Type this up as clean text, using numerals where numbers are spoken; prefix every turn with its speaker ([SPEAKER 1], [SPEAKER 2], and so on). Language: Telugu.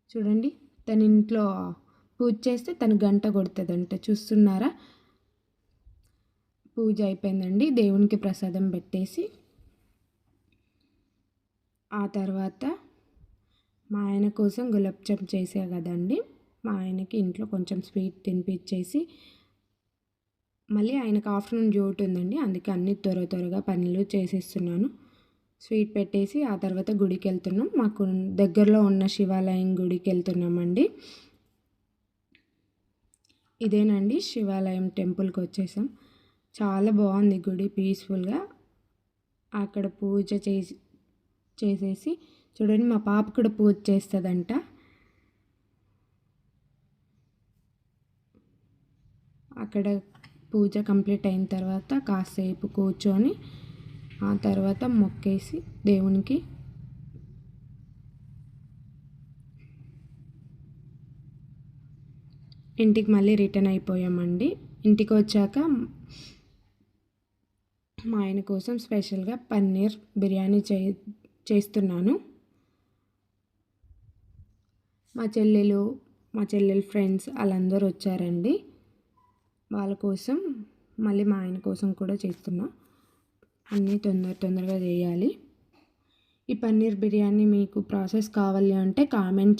[SPEAKER 1] చూడండి, తన ఇంట్లో పూజ చేస్తే తను గంట కొడుతుందంట. చూస్తున్నారా? పూజ అయిపోయిందండి. దేవునికి ప్రసాదం పెట్టేసి ఆ తర్వాత మా ఆయన కోసం గులాబ్ జామ్ చేసా కదండి, మా ఆయనకి ఇంట్లో కొంచెం స్వీట్ తినిపించేసి మళ్ళీ ఆయనకు ఆఫ్టర్నూన్ డ్యూటీ ఉందండి, అందుకే అన్ని త్వరగా పనులు చేసేస్తున్నాను. స్వీట్ పెట్టేసి ఆ తర్వాత గుడికి వెళ్తున్నాం. మాకు దగ్గరలో ఉన్న శివాలయం గుడికి వెళ్తున్నామండి. ఇదేనండి శివాలయం, టెంపుల్కి వచ్చేసాం. చాలా బాగుంది గుడి, పీస్ఫుల్గా. అక్కడ పూజ చేసేసి చూడండి, మా పాప కూడా పూజ చేస్తుందంట. అక్కడ పూజ కంప్లీట్ అయిన తర్వాత కాసేపు కూర్చొని ఆ తర్వాత మొక్కేసి దేవునికి ఇంటికి మళ్ళీ రిటర్న్ అయిపోయామండి. ఇంటికి వచ్చాక మా ఆయన కోసం స్పెషల్గా పన్నీర్ బిర్యానీ చేస్తున్నాను. మా చెల్లెలు ఫ్రెండ్స్ వాళ్ళందరూ వచ్చారండి. వాళ్ళ కోసం మళ్ళీ మా ఆయన కోసం కూడా చేస్తున్నా. అన్నీ తొందరగా చేయాలి. ఈ పన్నీర్ బిర్యానీ మీకు ప్రాసెస్ కావాలి అంటే కామెంట్